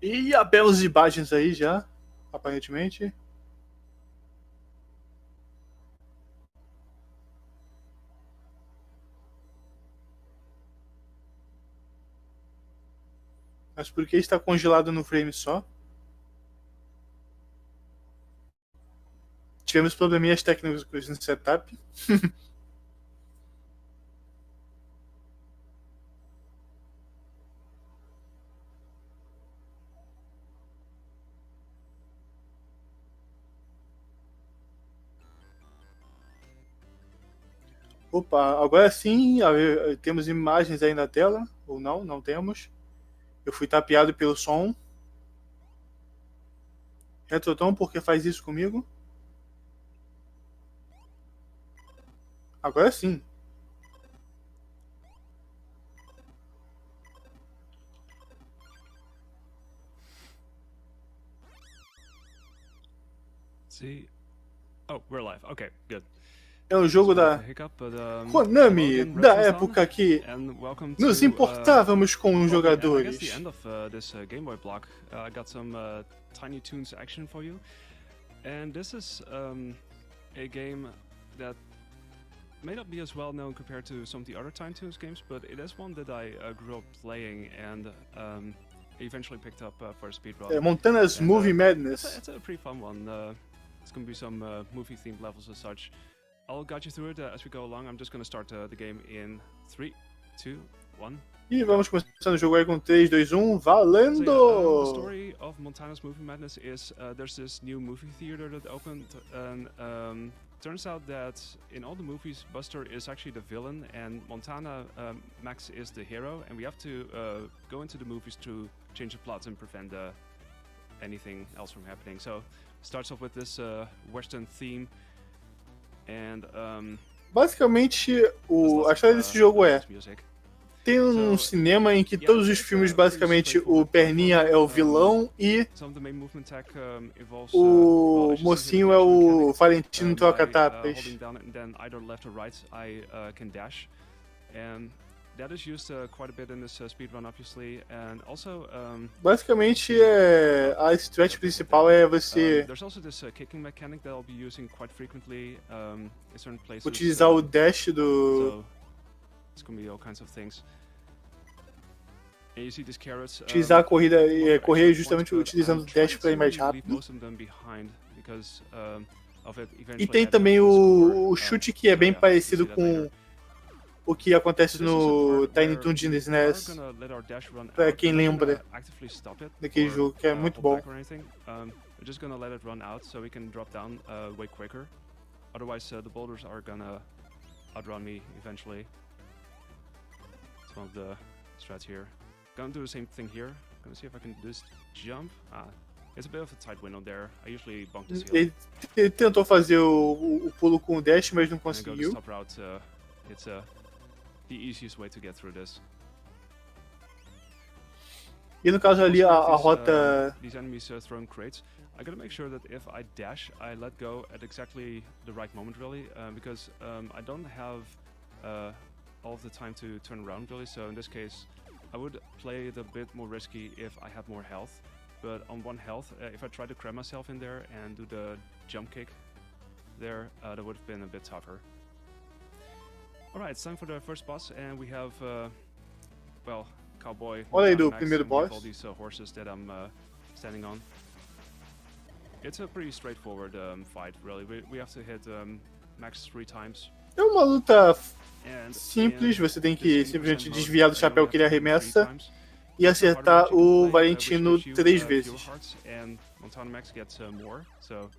E há belas imagens aí já, aparentemente. Mas por que está congelado no frame só? Tivemos probleminhas técnicos no setup. Opa, agora sim, temos imagens aí na tela. Ou não, não temos. Eu fui tapeado pelo som. Retrothon, por que faz isso comigo? Agora sim. See? Oh, we're live. Okay, good. É um jogo da Konami, da época que nos importávamos com os jogadores. I guess the end of this Game Boy block, I got some Tiny Toons action for you. And this is a game that may not be as well known compared to some of the other Tiny Toons games, but it is one that I grew up playing and eventually picked up for speedrun. É Montana's Movie Madness. It's a pretty fun one. It's gonna be some movie-themed levels as such. I'll guide you through it as we go along. I'm just gonna start the game in 3, 2, 1. E vamos começando o jogo aí com 3, 2, 1, valendo! So, the story of Montana's Movie Madness is there's this new movie theater that opened, and turns out that in all the movies, Buster is actually the villain, and Montana, Max, is the hero, and we have to go into the movies to change the plots and prevent anything else from happening. So, starts off with this Western theme. And, basicamente, a história desse jogo é: tem um cinema em que todos os filmes, basicamente, o Perninha é o vilão e o mocinho é o Valentino Troca-Tapas. That is used quite a bit in this speedrun, obviously, and also. Basicamente, a stretch principal é você there's also this kicking mechanic that I'll be using quite frequently in certain places. Utilizar o dash do. So it's gonna be all kinds of things. And you see these carrots. Utilizar a corrida e correr justamente utilizando o dash para ir mais rápido. E tem também o chute que é bem parecido com o que acontece no Tiny Toon de SNES, pra quem lembra daquele jogo, que é muito bom. We're just gonna let it run out so we can drop down way quicker. Otherwise, the boulders are gonna outrun me eventually. It's one of the strats here. Gonna do the same thing here. Gonna see if I can do this jump. It's a bit of a tight window there. I usually bump this hill. Ele tentou fazer o pulo com o dash, mas não conseguiu. Top route, it's the easiest way to get through this. E no caso ali a rota. These enemies throwing crates. I gotta make sure that if I dash, I let go at exactly the right moment, really, because I don't have all of the time to turn around, really. So in this case, I would play it a bit more risky if I had more health. But on 1 health, if I try to cram myself in there and do the jump kick there, that would have been a bit tougher. Alright, it's time for the first boss, and we have, well, Cowboy. Olha aí do primeiro boss. All these horses that I'm standing on. It's a pretty straightforward fight, really. We have to hit Max 3 times. É uma luta simples, você tem que simplesmente desviar do chapéu que ele arremessa e acertar o Valentino 3 vezes. Montana Max gets more, so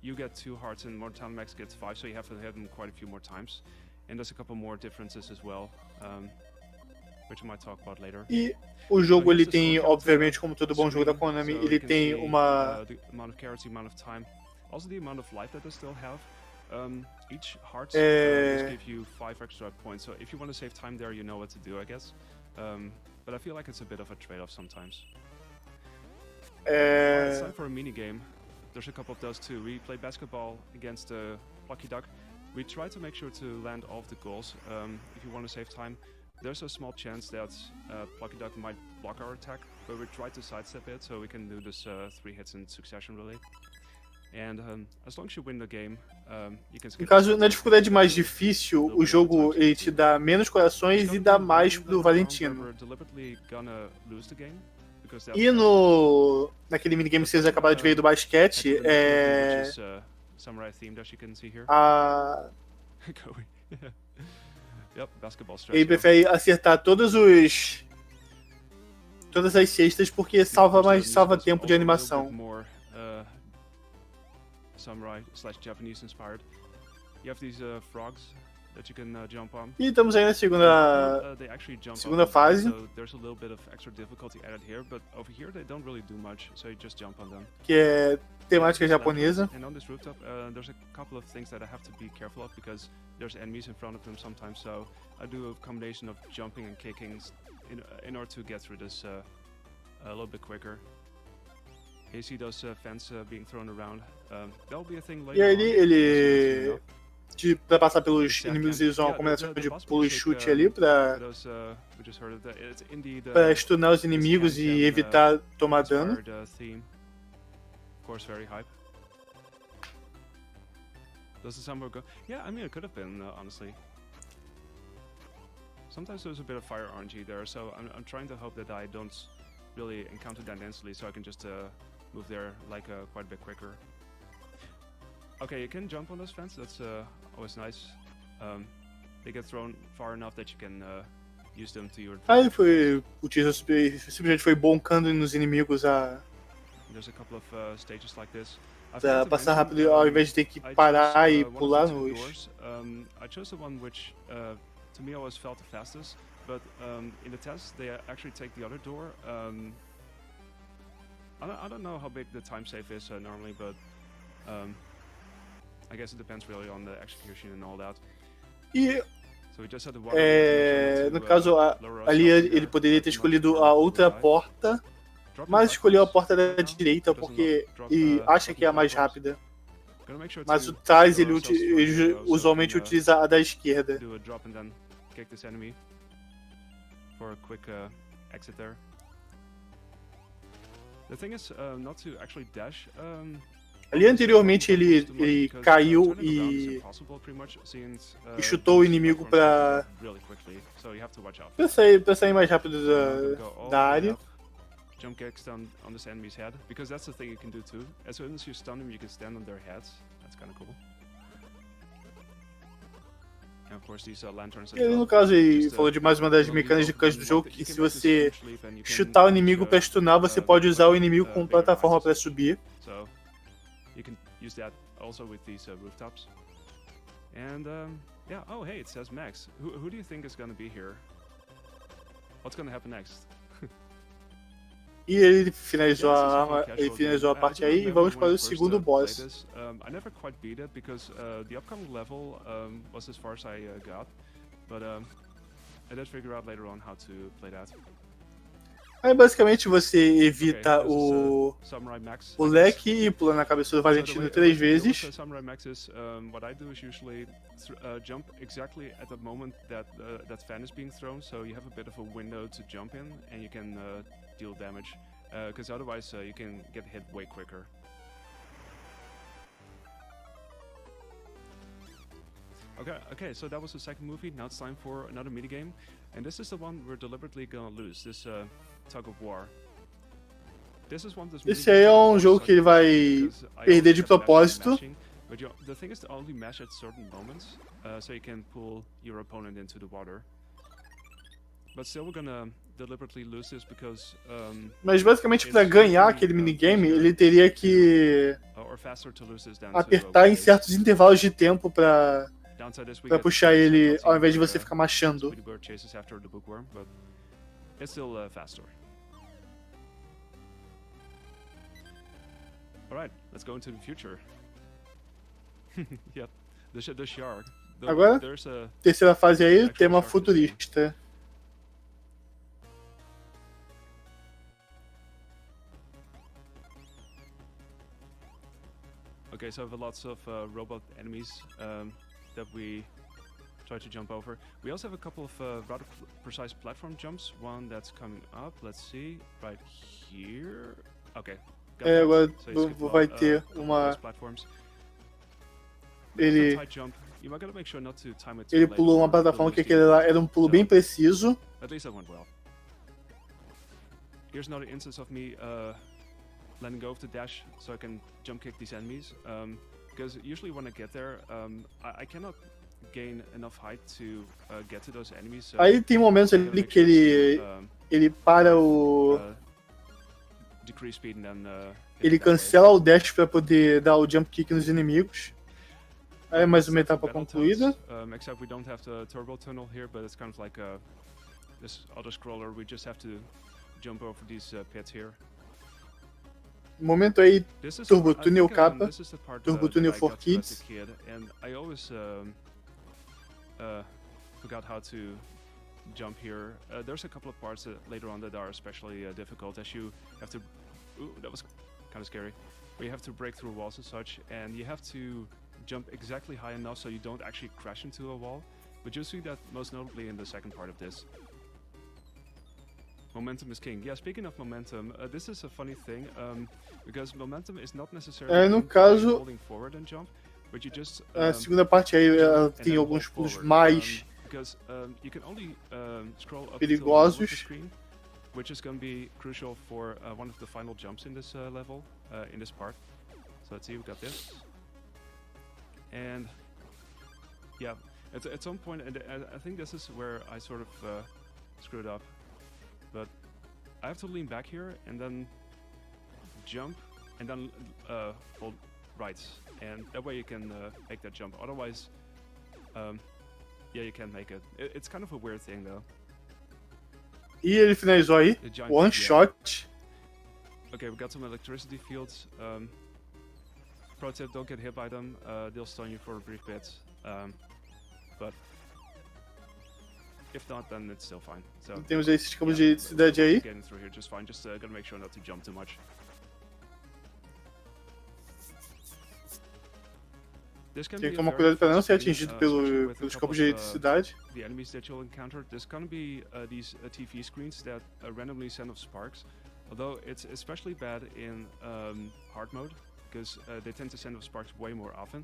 you get 2 hearts and Montana Max gets 5, so you have to hit him quite a few more times. And there's a couple more differences as well, which I might talk about later. E o jogo ele tem, obviamente, como todo bom jogo da Konami, ele tem uma the amount of carrots, the amount of time, also the amount of life that they still have. Each heart just give you 5 extra points, so if you want to save time there, you know what to do, I guess. But I feel like it's a bit of a trade-off sometimes. It's time for a mini game. There's a couple of those too. We play basketball against Lucky Duck. We try to make sure to land all of the goals if you want to save time. there's a small chance that Plucky Duck might block our attack, but we try to sidestep it so we can do this 3 hits in succession really. And as long as you win the game, you can skip. No caso, na dificuldade mais difícil, o jogo ele te dá menos corações e dá mais pro Valentino. E naquele minigame que vocês acabaram de ver do basquete, ele prefere acertar todas as cestas porque salva tempo de animação. Samurai/Japanese inspired. You have these frogs that you can jump on. E estamos aí na segunda fase. So there's a little bit of extra difficulty added here, but over here they don't really do much, so you just jump on them. Que é temática japonesa. And on this rooftop, there's a couple of things that I have to be careful of because there's enemies in front of them sometimes. So I do a combination of jumping and kicking in order to get through this a little bit quicker. You see those fans being thrown around. That'll be a thing later. E aí pra passar pelos inimigos, eles usam uma combinação de pulo e chute ali pra stunar os inimigos e evitar tomar dano. Of course, very hype. Does the somewhere go? Yeah, I mean it could have been honestly. Sometimes there's a bit of fire RNG there, so I'm trying to hope that I don't really encounter that instantly, so I can just move there like quite a bit quicker. Okay, you can jump on those fence. That's always nice. They get thrown far enough that you can use them to your advantage. Aí simplesmente foi boncando nos inimigos There's a couple of stages like this. Pra passar rápido ao invés de ter que parar e pular nos. I chose the one which to me always felt the fastest, but in the test they actually take the other door. I don't know how big the time save is normally, but I guess it depends really on the execution and all that. E no caso ali ele poderia ter escolhido a outra porta, mas escolheu a porta da direita porque ele acha que é a mais rápida. Mas o Taz ele usualmente utiliza a da esquerda. The thing is not to actually dash. Ali anteriormente ele caiu e chutou o inimigo pra sair mais rápido da área. Jump kicks down on this enemy's head, because that's the thing you can do too. As soon as you stun them, you can stand on their heads. That's kind of cool. And of course these lanterns. E ali no caso ele falou de mais uma das mecânicas do jogo, que se você chutar o inimigo pra stunar, você pode usar o inimigo como plataforma pra subir. So you can use that also with these rooftops. And yeah, oh hey, it says Max. Who do you think is gonna be here? What's gonna happen next? E ele finalizou a parte aí e vamos para o segundo boss. I never quite beat it because the upcoming level was as far as I got, but I did figure out later on how to play that. Aí basicamente você evita o leque e pula na cabeça do Valentino 3 vezes. Samurai Max is what I do is usually jump exactly at the moment that that fan is being thrown, so you have a bit of a window to jump in and you can deal damage, because otherwise you can get hit way quicker. Okay, so that was the second movie. Now it's time for another minigame, and this is the one we're deliberately gonna lose. This tug of war. Esse aí é jogo que ele vai perder de propósito. But the thing is to only mash at certain moments, so you can pull your opponent into the water. But still, we're gonna deliberately lose this because. Mas basicamente para ganhar aquele minigame, ele teria que apertar em certos intervalos de tempo para puxar ele, ao invés de você ficar machando. It's still faster. Alright, let's go into the future. Yep, the shark. Agora, terceira fase aí, tema futurista. Okay, so I have lots of robot enemies that we try to jump over. We also have a couple of rather precise platform jumps. One that's coming up. Let's see, right here. Okay. Agora vai ter uma. Ele pulou uma plataforma que aquele lá era um pulo bem preciso. At least that went well. Here's another instance of me letting go of the dash so I can jump kick these enemies. Because usually when I get there, I cannot gain enough height to get to those enemies. So aí tem momentos ali que ele para o decrease speed and then ele cancela o dash para poder dar o jump kick nos inimigos. Aí mais uma etapa concluída. Except we don't have the turbo tunnel here, but it's kind of like this auto scroller. We just have to jump over these pits here. Momento aí, Turbo Tunnel capa, Turbo Tunnel for Kids. And I always forgot how to jump here. There's a couple of parts later on that are especially difficult, as you have to. Ooh, that was kind of scary. Where you have to break through walls and such, and you have to jump exactly high enough so you don't actually crash into a wall. But you'll see that most notably in the second part of this. Momentum is king. Yeah, speaking of momentum, this is a funny thing, because momentum is not necessarily no caso, holding forward and jump, but you just a segunda parte aí ela tem alguns pulos mais because you can only scroll up perigosos, to the screen, which is going to be crucial for one of the final jumps in this level, in this part. So let's see, we got this, and yeah, at some point, and I think this is where I sort of screwed up. But I have to lean back here and then jump and then hold right, and that way you can make that jump. Otherwise, yeah, you can't make it. It's kind of a weird thing though. E ele finalizou aí, one shot. Okay, we got some electricity fields. Pro tip: don't get hit by them. They'll stun you for a brief bit. But if not, then it's still fine. So temos esses campos de cidade aí. Getting through here just fine. Just gotta make sure not to jump too much. Tem que tomar cuidado para não ser atingido pelos campos de cidade. The enemies that you'll encounter, there's gonna be these TV screens that randomly send off sparks. Although it's especially bad in hard mode, because they tend to send off sparks way more often.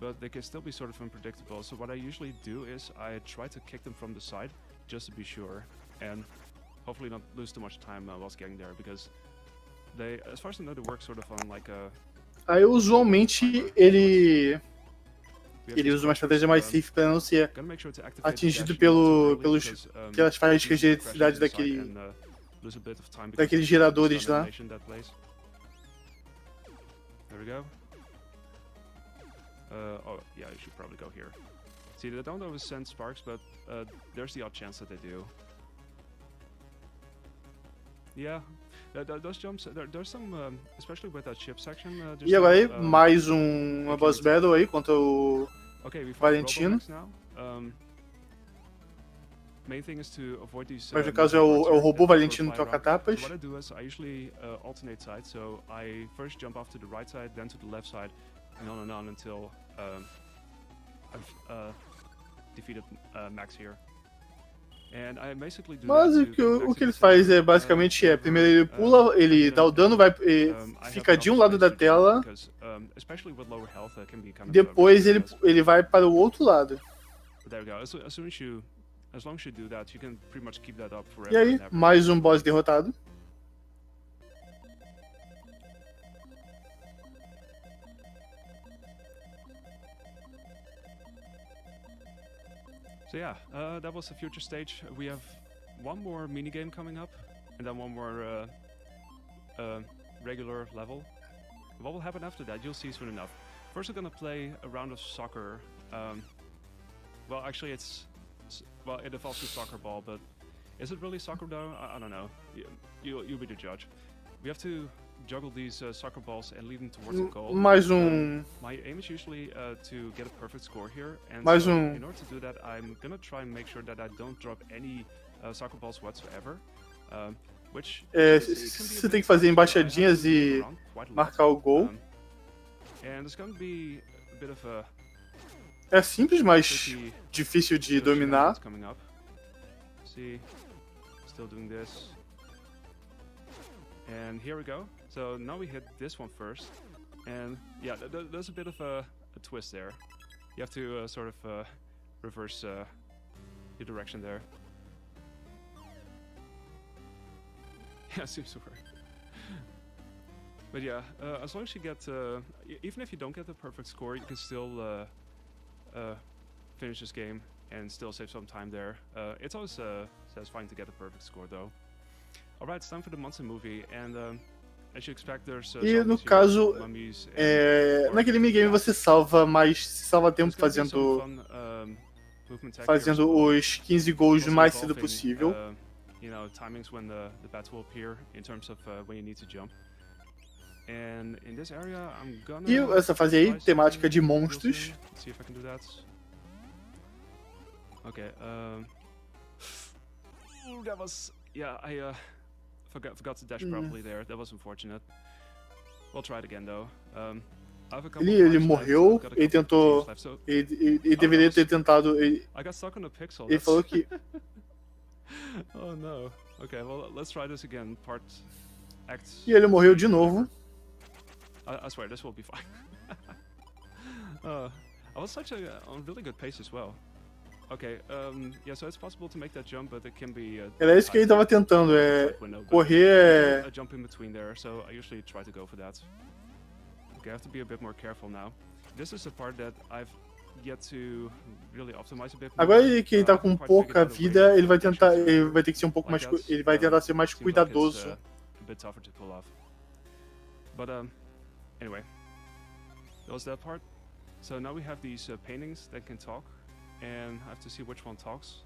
But they can still be sort of unpredictable. So what I usually do is I try to kick them from the side, just to be sure, and hopefully not lose too much time whilst getting there, because they, as far as I know, they work sort of on like a. Aí usualmente ele usa uma estratégia mais safe para não ser atingido pelas faíscas de eletricidade daqueles geradores lá. There we go. Oh, yeah, you should probably go here. See, they don't always send sparks, but there's the odd chance that they do. Yeah, those jumps, there's some, especially with that ship section. E agora aí, mais uma boss battle aí contra o Valentino. Main thing is to avoid these, mas no caso é o robô Valentino troca-tapas. What I do is I usually alternate sides, so I first jump off to the right side, then to the left side, and on until I've defeated Max here. And I basically do Mas o que ele faz é basicamente primeiro ele pula, ele dá o dano, fica de um lado da tela, depois ele vai para o outro lado. E aí, mais um boss derrotado. So yeah, that was the future stage. We have one more minigame coming up, and then one more regular level. What will happen after that, you'll see soon enough. First we're gonna play a round of soccer. Well, actually it involves a soccer ball, but is it really soccer though? I don't know. You'll be the judge. We have to juggle these soccer balls and lead them towards a goal. My aim is usually to get a perfect score here, and so in order to do that, I'm gonna try and make sure that I don't drop any soccer balls whatsoever. Which você tem que fazer embaixadinhas e marcar o gol. And it's gonna be a bit of a É simples, mas difícil de dominar. See, still doing this. And here we go. So now we hit this one first. And yeah, there's a bit of a twist there. You have to sort of reverse your direction there. Yeah, seems to work. But yeah, as long as you get, even if you don't get the perfect score, you can still finish this game and still save some time there. It's always satisfying to get the perfect score though. Alright, it's time for the monster movie, and as you expect, there's e no caso, naquele minigame você salva, mas salva tempo fazendo os 15 gols o mais cedo possível. You know, timings when the bats will appear in terms of when you need to jump. And in this area, I'm gonna e essa fase aí, temática de monstros. See if I can do that. Okay, that was, yeah, I forgot to dash properly there. That was unfortunate. We'll try it again though. Ele morreu, ele tentou, ele deveria ter tentado, ele falou que... Oh no. Okay, well, let's try this again. E ele morreu de novo. I swear, this will be fine. I was such on really good pace as well. Okay, yeah, so it's possible to make that jump, but it can be. Era isso que ele estava tentando, correr. A jump in between there, so I usually try to go for that. Okay, I have to be a bit more careful now. This is a part that I've yet to really optimize a bit more. Agora que ele tá com pouca vida, ele vai ter que ser um pouco mais, ele vai tentar ser mais cuidadoso. A bit tougher to pull off. But anyway, that was that part. So now we have these paintings that can talk. And I have to see which one talks.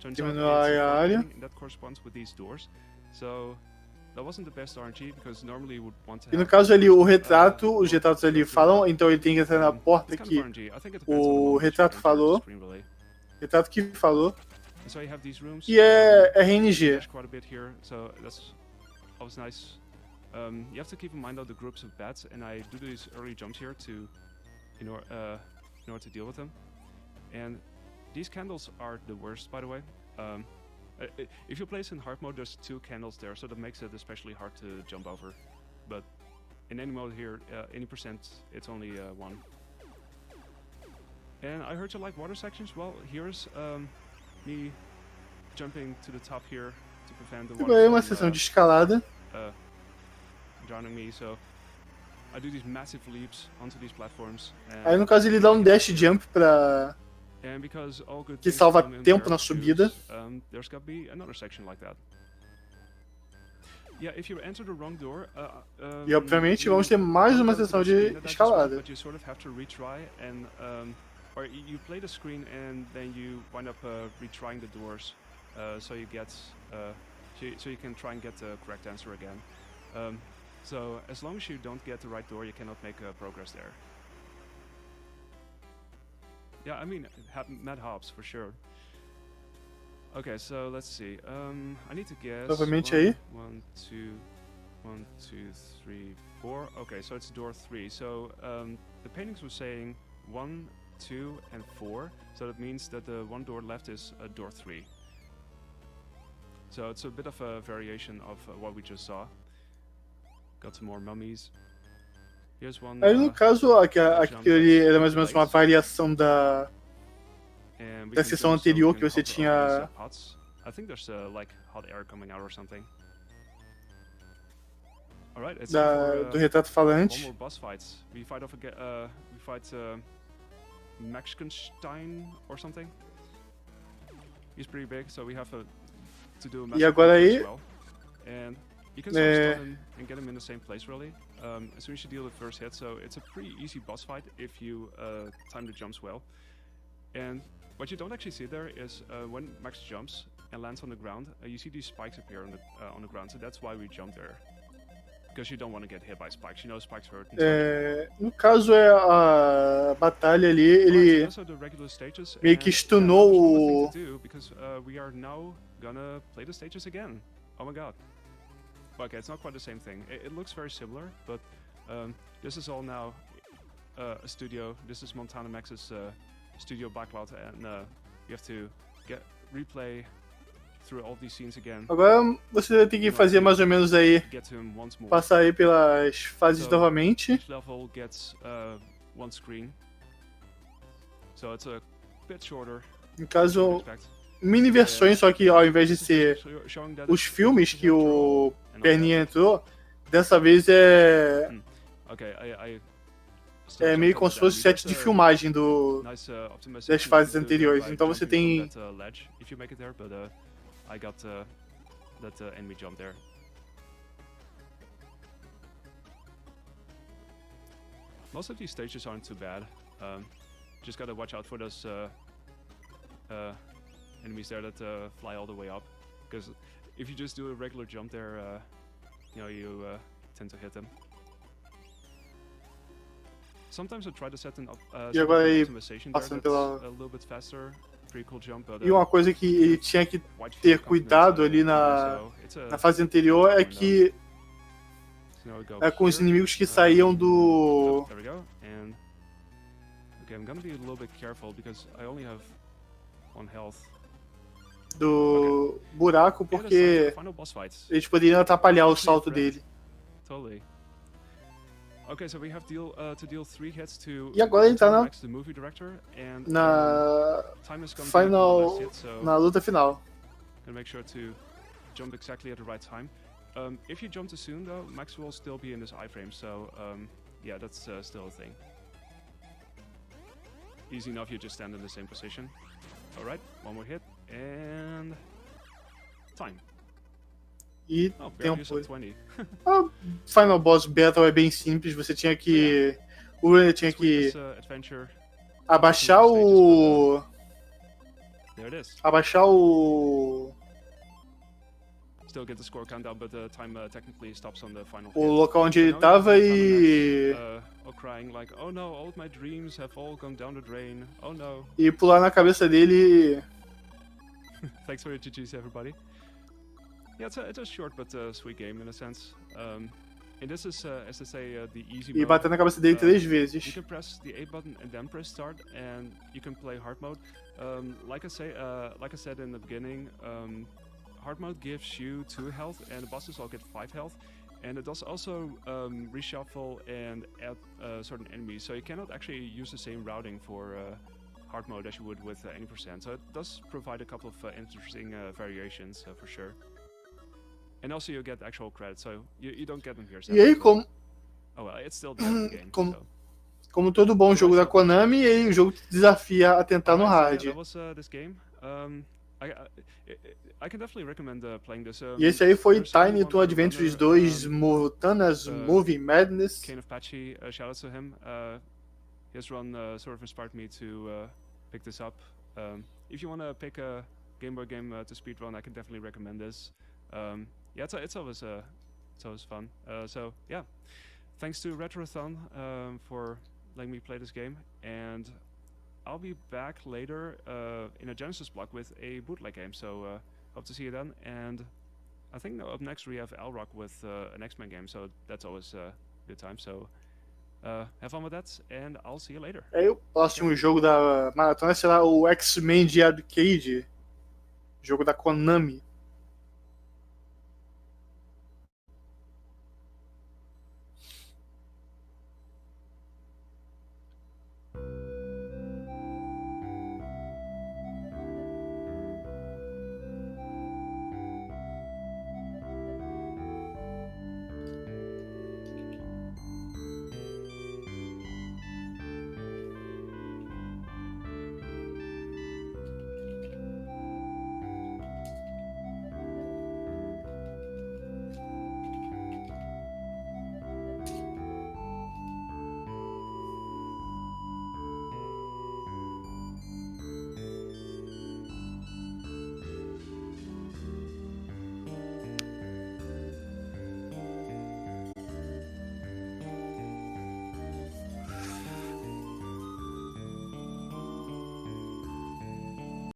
Turns out that corresponds with these doors. So that wasn't the best RNG because normally you would want to have. E no caso ali os retratos ali falam, então ele tem que entrar na porta que o retrato falou. Retrato que falou. E é RNG. So that's always nice. You have to keep in mind though the groups of bats, and I do these early jumps here to, in order to deal with them. And these candles are the worst, by the way. If you place in hard mode, there's 2 candles there, so that makes it especially hard to jump over. But in any mode here, any percent, it's only 1. And I heard you like water sections. Well, here's me jumping to the top here to prevent the water from, uma sessão de escalada. Drowning me, so I do these massive leaps onto these platforms. Aí no caso ele dá um dash jump pra que salva tempo na subida. There's got to be another section like that. Yeah, if you enter the wrong door, e obviamente vamos ter mais uma sessão de escalada. But you sort of have to retry and or you play the screen and then you wind up retrying the doors, so you get so you can try and get the correct answer again. So as long as you don't get the right door, you cannot make progress there. Yeah, I mean, mad hops for sure. Okay, so let's see. I need to guess. Novamente aí. 1, 2, 1, 2, 3, 4. Okay, so it's door 3. So the paintings were saying 1, 2, and 4. So that means that the one door left is door 3. So it's a bit of a variation of what we just saw. Got some more mummies. Aí no caso, aquilo ali era mais ou menos uma variação da sessão anterior que você tinha. I think there's like hot air coming out or something. Alright, it's do retrato falante. One more boss fights. We fight Maxkenstein or something. He's pretty big, so we have to do a massive e agora aí, as well. And you can sort of stun him and get him in the same place really. As soon as you deal the first hit, so it's a pretty easy boss fight if you time the jumps well. And what you don't actually see there is when Max jumps and lands on the ground, you see these spikes appear on the ground, so that's why we jump there. Because you don't want to get hit by spikes. You know spikes hurt. No caso é a batalha ali, ele meio que stunou o... Because we are now gonna play the stages again. Oh my god. Okay, it's not quite the same thing. It looks very similar, but this is all now a studio. This is Montana Max's studio backlot, and you have to replay through all these scenes again. Agora você vai ter que fazer mais ou menos aí, Get to him once more. passar aí pelas fases novamente. Each level gets one screen, so it's a bit shorter. No caso, mini versões, só que ao invés de ser os filmes que o Perninha entrou, dessa vez é meio como se fosse o set de filmagem das fases anteriores. Então você tem I got that enemy jump there. Most of these stages aren't too bad. Just gotta watch out for those enemies there that fly all the way up. Because if you just do a regular jump there, you tend to hit them. Sometimes I try to set an optimization there that's a little bit faster. E uma coisa que ele tinha que ter cuidado ali na fase anterior é que com os inimigos que saíam do buraco, porque eles poderiam atrapalhar o salto dele. E agora ele tá na luta final. Make sure to jump exactly at the right time. If you jump too soon, though, Max will still be in this iframe, so yeah, that's still a thing. Easy enough, you just stand in the same position. Alright, one more hit, and time. E tempo. A Final Boss Battle é bem simples, você tinha que... O runner tinha que abaixar o... o local onde ele estava e pular na cabeça dele. Thanks for your GGs, everybody. Yeah, it's a short but sweet game in a sense. And this is, as I say, the easy mode. E bater na cabeça dele 3 vezes. You can press the A button and then press start, and you can play hard mode. Like I said in the beginning, hard mode gives you 2 health, and the bosses all get 5 health. And it does also reshuffle and add certain enemies, so you cannot actually use the same routing for hard mode as you would with any percent. So it does provide a couple of interesting variations for sure. And also you get actual credits, so you don't get them here. E aí, como... Oh well, it's still the end of the game, como todo bom jogo da Konami, o jogo te desafia a tentar no hard. I can definitely recommend playing this. E esse aí foi Tiny Toon Adventures 2 Mutana's Movie Madness. Kane of Patchy, shout out to him. His run sort of inspired me to pick this up. If you want to pick a Game Boy game to speedrun, I can definitely recommend this. Yeah, it's always fun. So yeah, thanks to Retrothon for letting me play this game, and I'll be back later in a Genesis block with a bootleg game. So hope to see you then. And I think up next we have Alrock with an X-Men game, so that's always a good time. So have fun with that, and I'll see you later. O próximo jogo da maratona será o X-Men de Arcade, jogo da Konami.